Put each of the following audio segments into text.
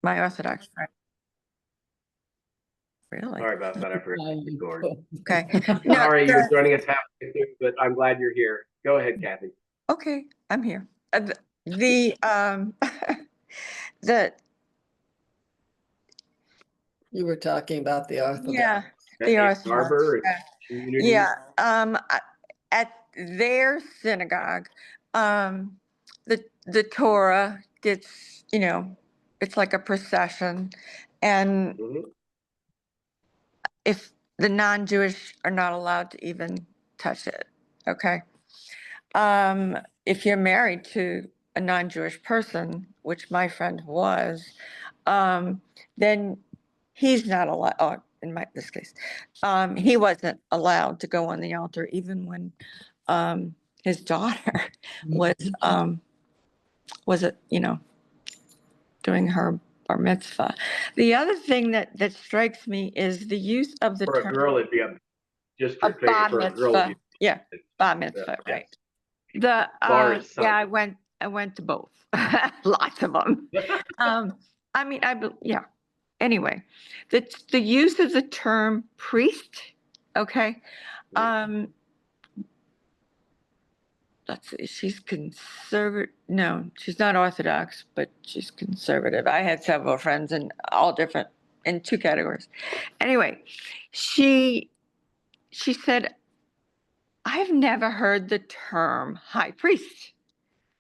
My Orthodox friend. Really? Sorry about that. I forgot to record. Okay. No, Sorry, you're joining us halfway through, but I'm glad you're here. Go ahead, Kathy. okay, I'm here. The the You were talking about the Orthodox. yeah, At the Ann Orthodox. Arbor Yeah. community. Yeah. At their synagogue, the Torah gets, it's like a procession, and Mhm. if the non-Jewish are not allowed to even touch it. Okay. If you're married to a non-Jewish person, which my friend was, then he's not allowed, or in this case, he wasn't allowed to go on the altar even when his daughter was, was it, doing her bar mitzvah. The other thing that strikes me is the use of the For a term girl, it'd be just a bar for a girl, it'd mitzvah. Yeah, bar be, mitzvah, yes. right? The Bar is son. yeah, I went to both. Lots of them. I mean, yeah. Anyway, the use of the term priest, okay? Um, let's see, she's conservative. No, she's not Orthodox, but she's conservative. I had several friends in all different in two categories. Anyway, she said, I've never heard the term high priest.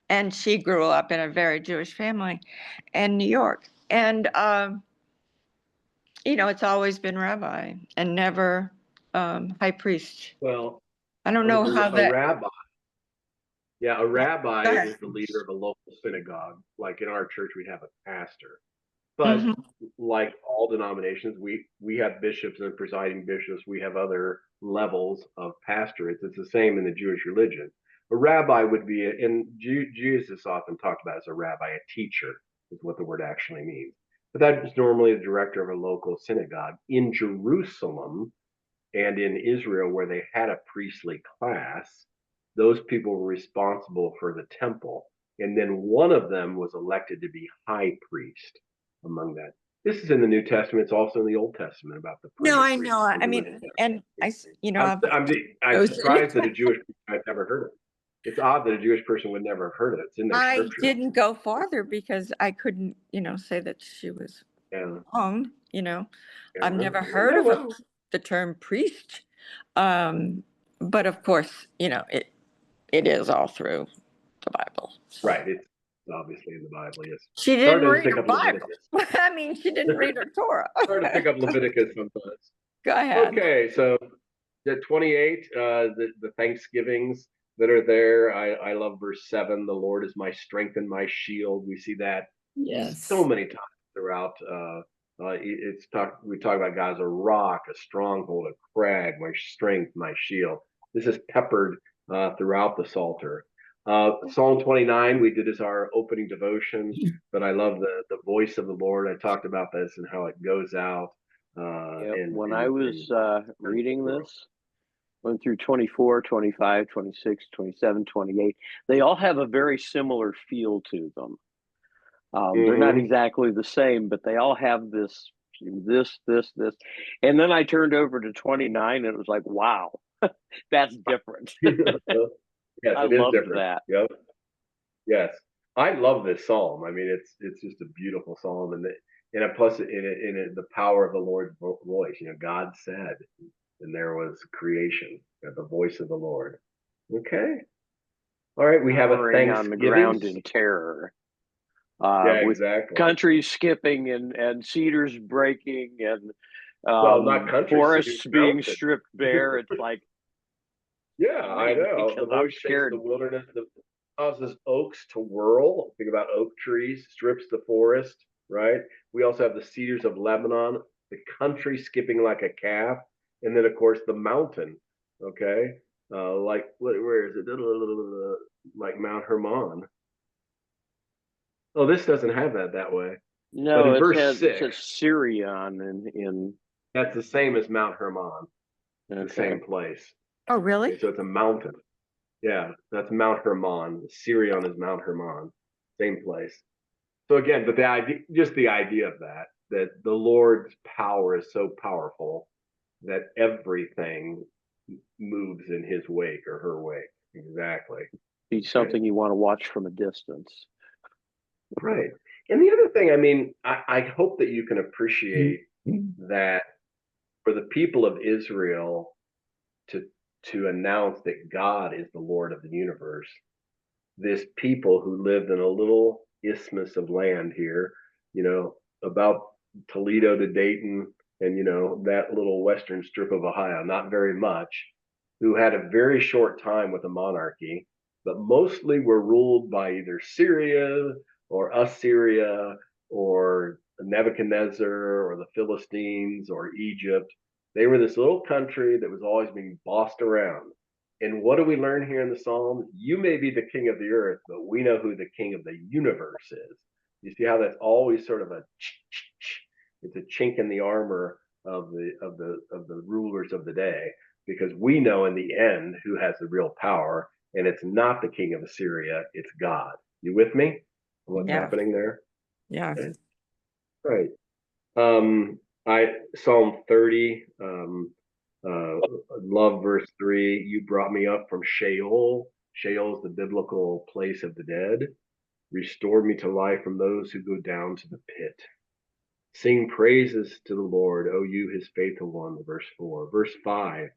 And she grew up in a very Jewish family in New York. And, it's always been rabbi and never high priest. Well, I don't know how a that. rabbi. Yeah, a Yeah, rabbi go is ahead. the leader of a local synagogue. Like in our church, we'd have a pastor. But Hmm. like all denominations, we have bishops and presiding bishops. We have other levels of pastorates. It's the same in the Jewish religion. A rabbi would be, and Jesus is often talked about as a rabbi, a teacher is what the word actually means. But that is normally the director of a local synagogue in Jerusalem and in Israel, where they had a priestly class. Those people were responsible for the temple, and then one of them was elected to be high priest among that. This is in the New Testament. It's also in the Old Testament about the No, I priest. know. I mean, and I'm surprised that a Jewish person had never heard of it. It's odd that a Jewish person would never have heard of it. It's in their I scripture. didn't go farther because I couldn't, say that she was Yeah. wrong. Yeah, I've never yeah, heard of well, the term priest. But of course, it is all through the Bible. So. right. It's obviously in the Bible. Yes. She didn't Starting to read pick her up Bible. Leviticus. I mean, she didn't read her Torah. Starting to pick up Leviticus sometimes. Go ahead. Okay, so the 28, the Thanksgivings that are there. I love verse 7. The Lord is my strength and my shield. We see that Yes. so many times throughout. We talk about God as a rock, a stronghold, a crag, my strength, my shield. This is peppered throughout the Psalter. Psalm 29 we did as our opening devotion, but I love the voice of the Lord. I talked about this and how it goes out. When I was reading this, went through 24, 25, 26, 27, 28, they all have a very similar feel to them. They're not exactly the same, but they all have this. And then I turned over to 29 and it was like, wow, that's different. Yes, I it is loved different. that. Yep. Yes, I love this psalm. I mean, it's just a beautiful psalm, and plus in it the power of the Lord's voice. God said, and there was creation at the voice of the Lord. Okay, all right. We have a Hovering on the Thanksgiving. ground in terror. Yeah, With exactly. countries skipping and cedars breaking and Well, not country, forests being mountain. stripped bare. It's like, Yeah, I know. The because I'm voice shakes scared. the wilderness, causes oaks to whirl. Think about oak trees, strips the forest, right? We also have the cedars of Lebanon, the country skipping like a calf, and then of course the mountain. Okay, like where is it? Like Mount Hermon. Oh, this doesn't have that way. But No, in it verse says 6, Syrian in that's the same as Mount Hermon, the okay. same place. Oh, really? Okay, so it's a mountain. Yeah, that's Mount Hermon. Sirion is Mount Hermon, same place. So again, but the idea, just the idea of that the Lord's power is so powerful that everything moves in his wake or her wake. Exactly. Be something you want to watch from a distance. Right. And the other thing, I mean, I hope that you can appreciate that for the people of Israel to announce that God is the Lord of the universe, this people who lived in a little isthmus of land here, about Toledo to Dayton and, that little western strip of Ohio, not very much, who had a very short time with a monarchy, but mostly were ruled by either Syria or Assyria or Nebuchadnezzar or the Philistines or Egypt. They were this little country that was always being bossed around. And what do we learn here in the Psalm? You may be the king of the earth, but we know who the king of the universe is. You see how that's always sort of it's a chink in the armor of the rulers of the day, because we know in the end who has the real power, and it's not the king of Assyria, it's God. You with me? What's happening there? Yeah. Okay. Right. Psalm 30, love verse 3. You brought me up from Sheol. Sheol is the biblical place of the dead. Restored me to life from those who go down to the pit. Sing praises to the Lord, O you his faithful ones, verse 4. Verse 5,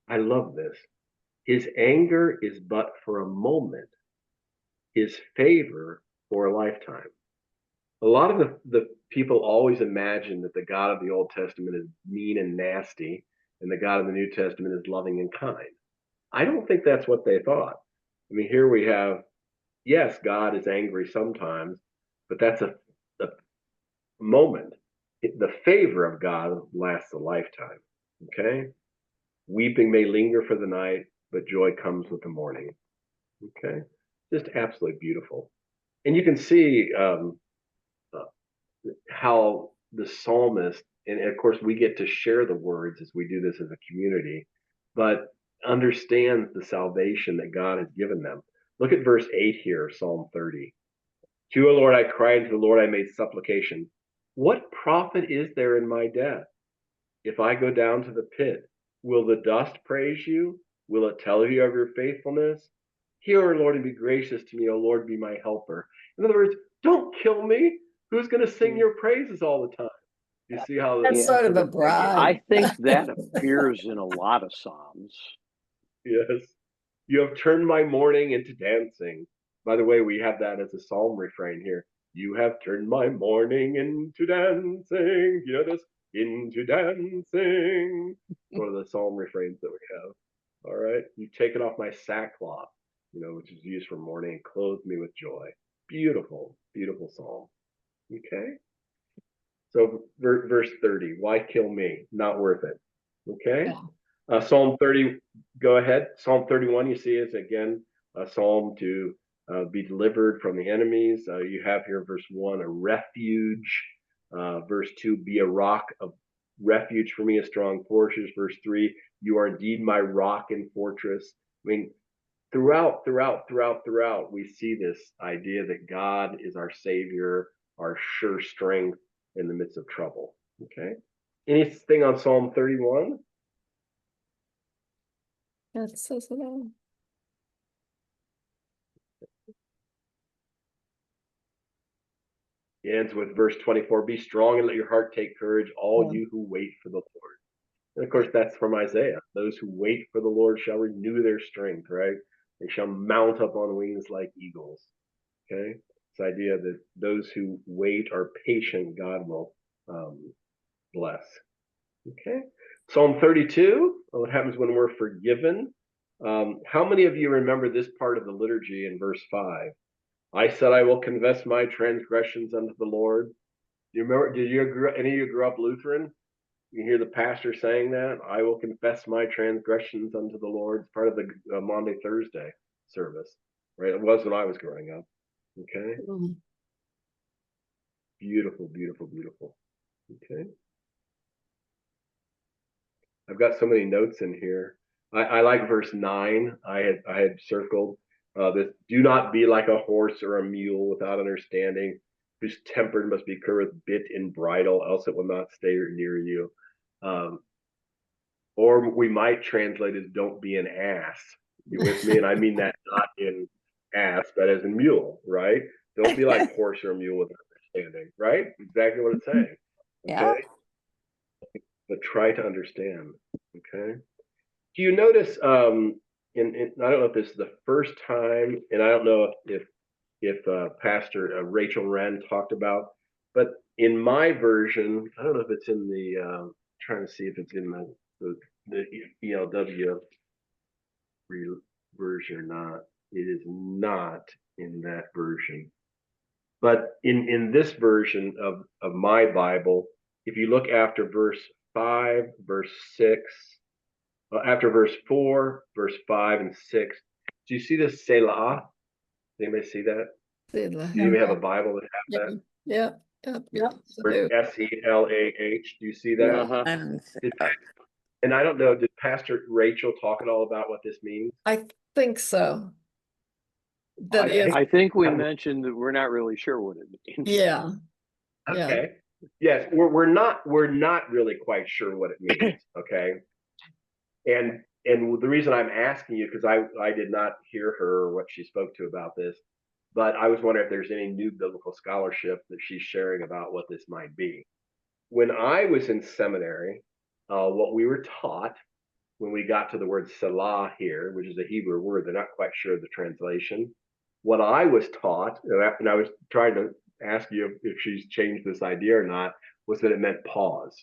I love this. His anger is but for a moment, his favor for a lifetime. A lot of the people always imagine that the God of the Old Testament is mean and nasty, and the God of the New Testament is loving and kind. I don't think that's what they thought. I mean, here we have, yes, God is angry sometimes, but that's a moment. The favor of God lasts a lifetime. Okay? Weeping may linger for the night, but joy comes with the morning. Okay? Just absolutely beautiful. And you can see how the psalmist, and of course we get to share the words as we do this as a community, but understands the salvation that God has given them. Look at verse 8 here, Psalm 30. To the Lord I cried, to the Lord I made supplication. What profit is there in my death? If I go down to the pit, will the dust praise you? Will it tell you of your faithfulness? Hear, O Lord, and be gracious to me, O Lord, be my helper. In other words, don't kill me. Who's going to sing your praises all the time? You see how That's sort of a bribe. I think that appears in a lot of Psalms. Yes. You have turned my mourning into dancing. By the way, we have that as a psalm refrain here. You have turned my mourning into dancing. You know this? Into dancing. One of the psalm refrains that we have. All right. You've taken off my sackcloth, which is used for mourning, and clothed me with joy. Beautiful, beautiful psalm. Okay. So verse 30, why kill me? Not worth it. Okay. Yeah. Psalm 30, go ahead. Psalm 31, you see, is again a psalm to be delivered from the enemies. You have here verse 1, a refuge. Verse 2, be a rock of refuge for me, a strong fortress. Verse 3, you are indeed my rock and fortress. I mean, throughout, we see this idea that God is our Savior, our sure strength in the midst of trouble. Okay. Anything on Psalm 31? That says it all. It ends with verse 24, be strong and let your heart take courage, all you who wait for the Lord. And of course, that's from Isaiah. Those who wait for the Lord shall renew their strength, right? They shall mount up on wings like eagles. Okay. This idea that those who wait are patient, God will bless. Okay. Psalm 32, what happens when we're forgiven? How many of you remember this part of the liturgy in verse 5? I said, I will confess my transgressions unto the Lord. Do you remember? Any of you grew up Lutheran? You hear the pastor saying that? I will confess my transgressions unto the Lord. It's part of the Maundy Thursday service, right? It was when I was growing up. Okay. Beautiful, beautiful, beautiful. Okay. I've got so many notes in here. I like verse 9. I had circled this. Do not be like a horse or a mule without understanding. whose temper must be curbed with bit and bridle, else it will not stay near you. Or we might translate as don't be an ass. You with me? And I mean that not in ass, but as in mule, right? Don't be like horse or mule with understanding, right? Exactly what it's saying. Yeah. Okay. But try to understand. Okay. Do you notice in I don't know if this is the first time, and I don't know if Pastor Rachel Wren talked about, but in my version, I don't know if it's in the trying to see if it's in the ELW version or not. It is not in that version. But in this version of my Bible, if you look after verse 5, verse 6, after verse 4, verse 5 and 6, do you see this Selah? Anybody see that? Do you even have a Bible that has that? Yeah. Yeah. Or Selah? Do you see that? Uh-huh. And I don't know, did Pastor Rachel talk at all about what this means? I think so. That is, I think we mentioned that we're not really sure what it means. yeah. Okay. Yes, we're not really quite sure what it means. Okay. And the reason I'm asking you, because I did not hear her or what she spoke to about this, but I was wondering if there's any new biblical scholarship that she's sharing about what this might be. When I was in seminary, what we were taught when we got to the word Selah here, which is a Hebrew word, they're not quite sure of the translation. What I was taught, and I was trying to ask you if she's changed this idea or not, was that it meant pause.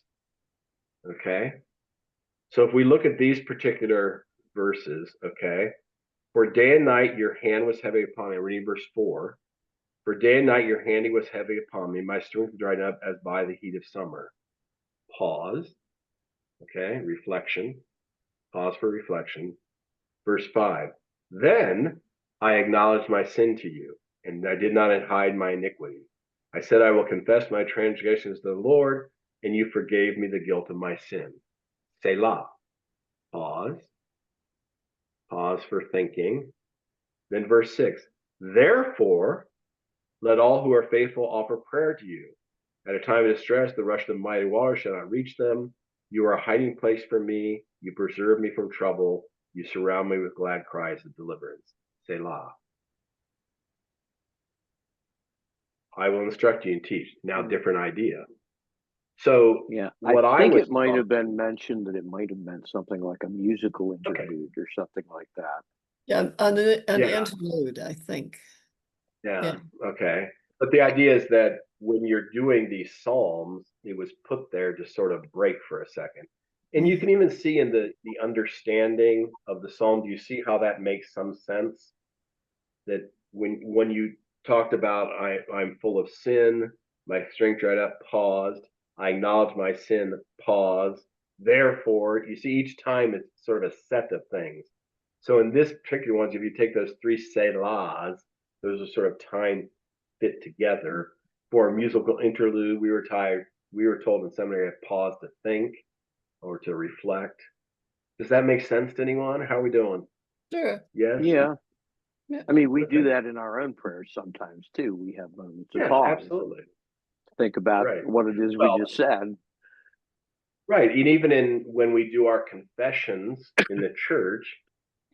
Okay. So if we look at these particular verses, okay, for day and night your hand was heavy upon me. Reading verse 4. For day and night your hand was heavy upon me. My strength dried up as by the heat of summer. Pause. Okay, reflection. Pause for reflection. Verse 5. Then I acknowledged my sin to you, and I did not hide my iniquity. I said, I will confess my transgressions to the Lord, and you forgave me the guilt of my sin. Selah. Pause. Pause for thinking. Then verse 6. Therefore, let all who are faithful offer prayer to you. At a time of distress, the rush of the mighty waters shall not reach them. You are a hiding place for me. You preserve me from trouble. You surround me with glad cries of deliverance. Selah. I will instruct you and teach. Now, different idea. So, Yeah, what I think was it might taught, have been mentioned that it might have meant something like a musical interlude or something like that. Yeah, an Yeah. interlude, I think. Yeah. Okay. But the idea is that when you're doing these psalms, it was put there to sort of break for a second. And you can even see in the understanding of the psalm, do you see how that makes some sense? That when you talked about I'm full of sin, my strength dried up, paused, I acknowledge my sin, pause. Therefore, you see each time it's sort of a set of things. So in this particular ones, if you take those three selahs, those are sort of time fit together. For a musical interlude, we were told in seminary to pause to think or to reflect. Does that make sense to anyone? How are we doing? Sure. Yes? Yeah. Yeah. I mean, we do Okay. that in our own prayers sometimes too. We have moments of Yes, pause. absolutely. Think about Right. what it is Well, we just said. right. And even when we do our confessions in the church,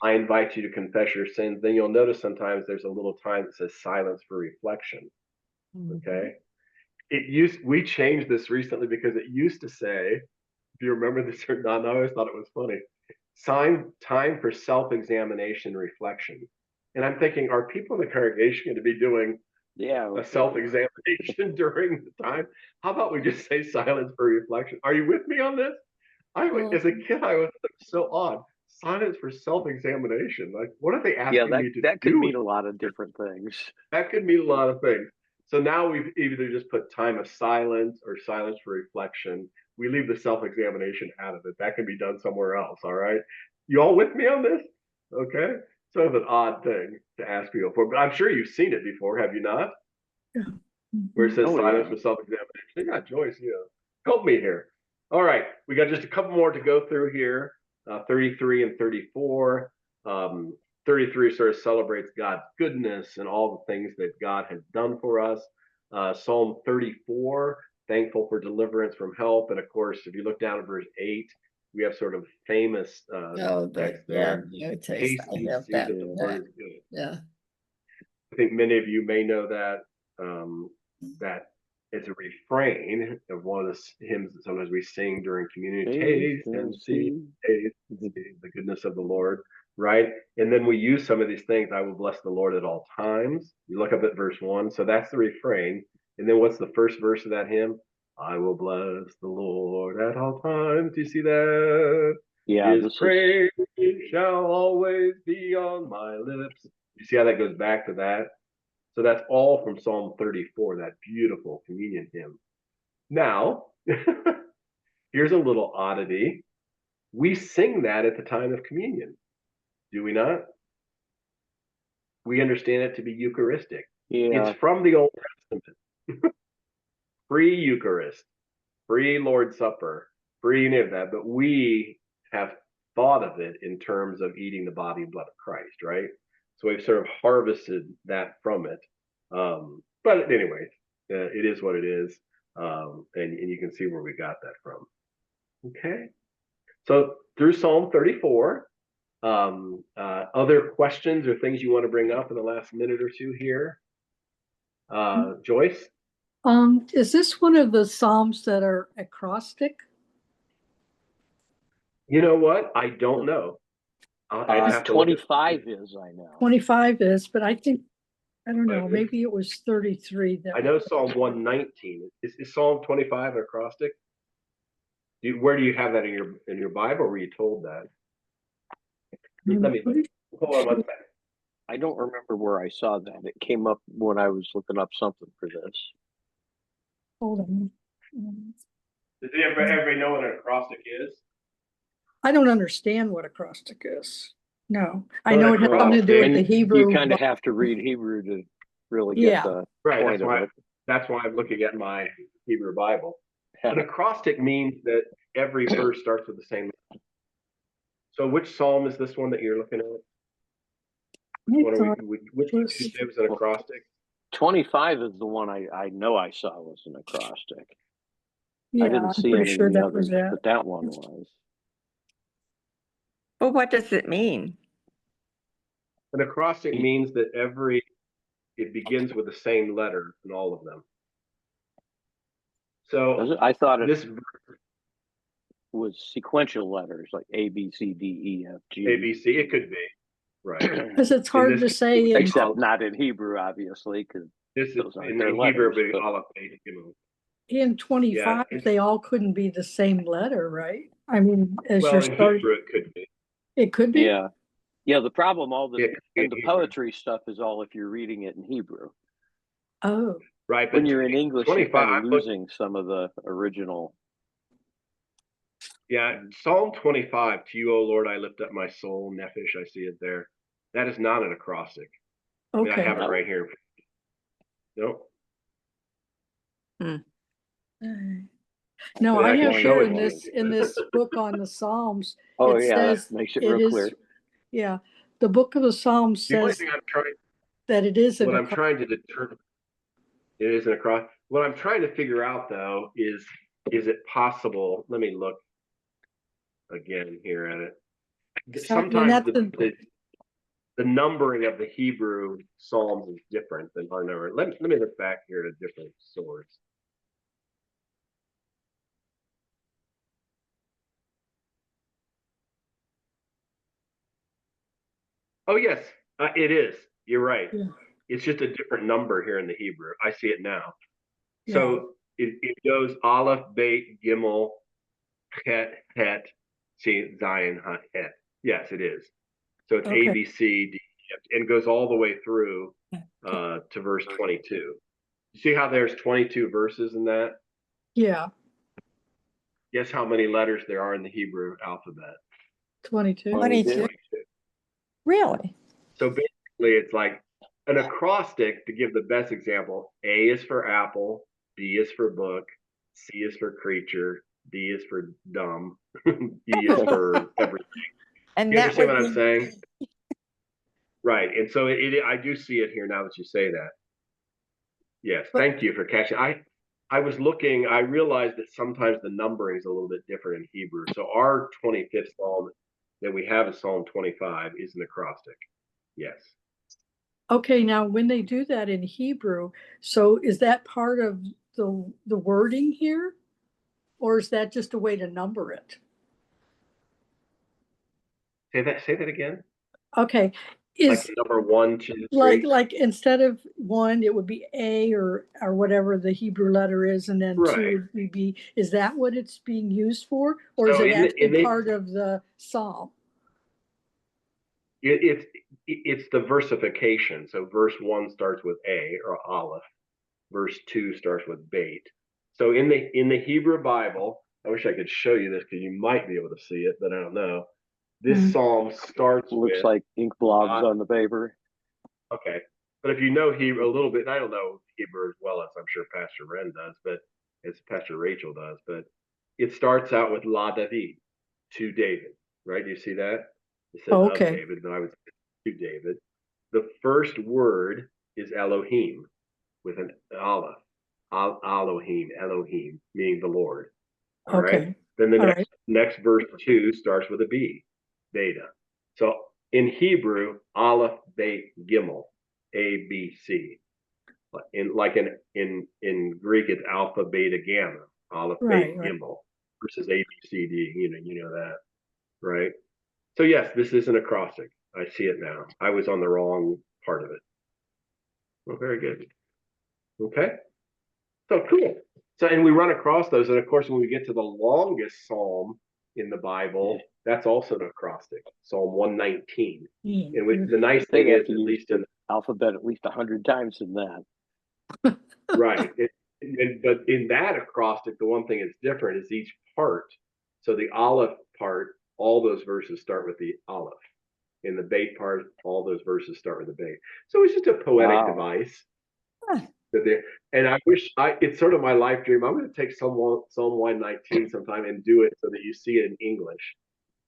I invite you to confess your sins. Then you'll notice sometimes there's a little time that says silence for reflection. Okay. We changed this recently because it used to say, if you remember this or not, I always thought it was funny. Time for self-examination and reflection. And I'm thinking, are people in the congregation going to be doing a self-examination during the time? How about we just say silence for reflection? Are you with me on this? As a kid, I was so odd. Silence for self-examination. Like, what are they asking me to that do? could mean a lot of different things. That could mean a lot of things. So now we've either just put time of silence or silence for reflection. We leave the self-examination out of it. That can be done somewhere else. All right. You all with me on this? Okay. Sort of an odd thing to ask people for, but I'm sure you've seen it before, have you not? Where it says silence for self-examination. Yeah, Joyce, help me here. All right, we got just a couple more to go through here. 33 and 34. 33 sort of celebrates God's goodness and all the things that God has done for us. Psalm 34, thankful for deliverance from help. And of course, if you look down at verse 8, we have sort of famous Oh, text yeah, there. no taste. Taste I and have see that. that the Lord is good. Yeah. I think many of you may know that that it's a refrain of one of the hymns that sometimes we sing during communion. Taste and see, taste and see the goodness of the Lord, right? And then we use some of these things. I will bless the Lord at all times. You look up at verse 1, so that's the refrain. And then what's the first verse of that hymn? I will bless the Lord at all times. Do you see that? Yeah, His praise shall always be on my lips. You see how that goes back to that? So that's all from Psalm 34, that beautiful communion hymn. Now, here's a little oddity. We sing that at the time of communion, do we not? We understand it to be Eucharistic. Yeah. It's from the Old Testament. Pre-Eucharist, pre-Lord's Supper, pre any of that, but we have thought of it in terms of eating the body and blood of Christ, right? So we've sort of harvested that from it. But anyway, it is what it is. And you can see where we got that from. Okay. So through Psalm 34, other questions or things you want to bring up in the last minute or two here? Joyce? Is this one of the Psalms that are acrostic? You know what? I don't know. I'd have to look at- 25 is, I know. 25 is, but I think, I don't know, Right. maybe it was 33 that. I know Psalm 119. Is Psalm 25 an acrostic? Where do you have that in your Bible? Or were you told that? Let me look. Hold on one second. I don't remember where I saw that. It came up when I was looking up something for this. Hold on. Does everybody know what an acrostic is? I don't understand what acrostic is. No, I Well, know it has something to do with And the Hebrew. You kind of have to read Hebrew to really Yeah. get the Right. point of it. That's why I'm looking at my Hebrew Bible. An acrostic means that every verse starts with the same letter. So which psalm is this one that you're looking at? Which did you say was an acrostic? 25 is the one I know I saw was an acrostic. Yeah, I didn't I'm see pretty any sure of the that others, was it. but that one was. But what does it mean? An acrostic means that it begins with the same letter in all of them. So I thought it this was sequential letters like A, B, C, D, E, F, G. ABC, it could be, right? Because it's hard to say. Except not in Hebrew, obviously, because This is those aren't in their Hebrew, letters, but but- Aleph, Beit, Gimel. In 25, Yeah, they all couldn't be the same letter, right? I mean, as Well, you're in starting, Hebrew, it could be. it could be. yeah. Yeah, the problem, all the It could be and the Hebrew. poetry stuff is all if you're reading it in Hebrew. Oh, Right, When but you're in English, you're 25, kind of losing some of the original. yeah, Psalm 25, to you, O Lord, I lift up my soul, Nephesh, I see it there. That is not an acrostic. I mean, I okay. have it No. right here. Nope. No, But I I can have show here it in to you. this book on the Psalms. Oh, it yeah, says that makes it it real is, clear. yeah, the book of the Psalms The only says thing I'm trying, that it is what an I'm trying to determine, it isn't across. What I'm trying to figure out though is it possible? Let me look again here at it. Sometimes the numbering of the Hebrew Psalms is different than our number. Let me look back here at a different source. Oh yes, it is. You're right. Yeah. It's just a different number here in the Hebrew. I see it now. Yeah. So it goes Aleph, Beit, Gimel, Het, Het, Zion, Het. Yes, it is. So it's Okay. A, B, C, D, and goes all the way through to verse 22. You see how there's 22 verses in that? Yeah, Guess how many letters there are in the Hebrew alphabet? 22. 22. Really? So basically, it's like an acrostic, to give the best example. A is for apple, B is for book, C is for creature, D is for dumb, E is for everything. And You that understand would what I'm be, saying? Right. And so I do see it here now that you say that. Yes, But- thank you for catching. I was looking, I realized that sometimes the numbering is a little bit different in Hebrew. So our 25th Psalm that we have is Psalm 25 is an acrostic. Yes. Okay, now when they do that in Hebrew, so is that part of the wording here? Or is that just a way to number it? Say that again. Okay, Like is number 1, 2, 3. like instead of one, it would be A or whatever the Hebrew letter is, and then Right. two would be B. Is that what it's being used for? Or is So it in actually the- part of the psalm? It's the versification. So verse 1 starts with A or Aleph. Verse 2 starts with Beit. So in the Hebrew Bible, I wish I could show you this because you might be able to see it, but I don't know. This Mhm. psalm starts Looks with like ink blobs on the paper. okay, but if you know Hebrew a little bit, and I don't know Hebrew as well as I'm sure Pastor Ren does, but as Pastor Rachel does, but it starts out with La David, to David, right? You see that? It says Oh, of okay. David, but I would say to David. The first word is Elohim with an Aleph. Elohim, meaning the Lord. All right. Okay, Then the all next verse 2 starts with a B, Beta. So in Hebrew, Aleph, Beit, Gimel, A, B, C. In Greek, it's Alpha, Beta, Gamma, Aleph, Beit, right. Gimel, versus A, B, C, D. You know that, right? So yes, this is an acrostic. I see it now. I was on the wrong part of it. Well, very good. Okay. So cool. So, and we run across those. And of course, when we get to the longest psalm in the Bible, that's also an acrostic, Psalm 119. And the nice They thing have is, to at use least the in alphabet at least 100 times in that. right, but in that acrostic, the one thing that's different is each part. So the Aleph part, all those verses start with the Aleph. In the Beit part, all those verses start with the Beit. So it's just a poetic Wow. device. Huh. And I wish it's sort of my life dream. I'm going to take Psalm 119 sometime and do it so that you see it in English.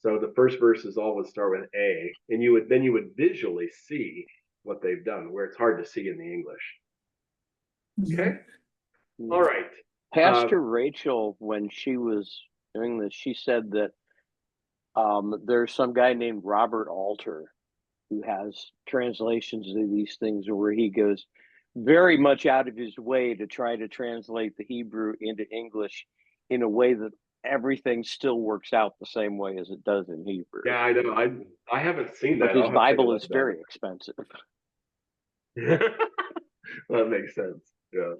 So the first verses always start with A, and you would visually see what they've done, where it's hard to see in the English. Okay. All right. Pastor Rachel, when she was doing this, she said that there's some guy named Robert Alter who has translations of these things where he goes very much out of his way to try to translate the Hebrew into English in a way that everything still works out the same way as it does in Hebrew. Yeah, I know. I haven't seen that. But his I'll have to take a Bible look is at very expensive. that. Well, that makes sense. Yeah.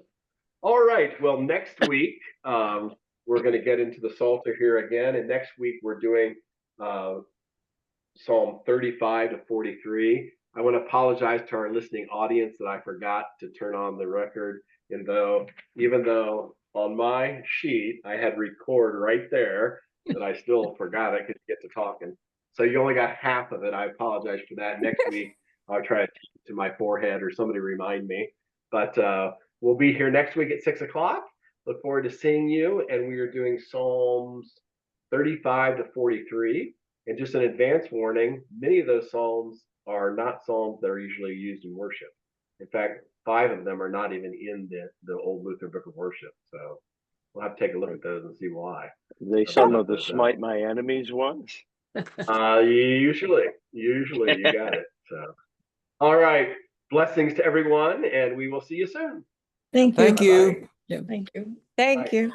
All right. Well, next week we're going to get into the Psalter here again, and next week we're doing Psalm 35 to 43. I want to apologize to our listening audience that I forgot to turn on the record, and even though on my sheet I had record right there, that I still forgot it because you get to talking. So you only got half of it. I apologize for that. Next week I'll try to teach it to my forehead or somebody remind me. But we'll be here next week at 6 o'clock. Look forward to seeing you. And we are doing Psalms 35 to 43. And just an advance warning, many of those Psalms are not Psalms that are usually used in worship. In fact, 5 of them are not even in the Old Luther Book of Worship. So we'll have to take a look at those and see why. They some of the Smite My Enemies ones. Usually you got it. So, all right. Blessings to everyone, and we will see you soon. Thank you. Thank you. Thank you. Thank you.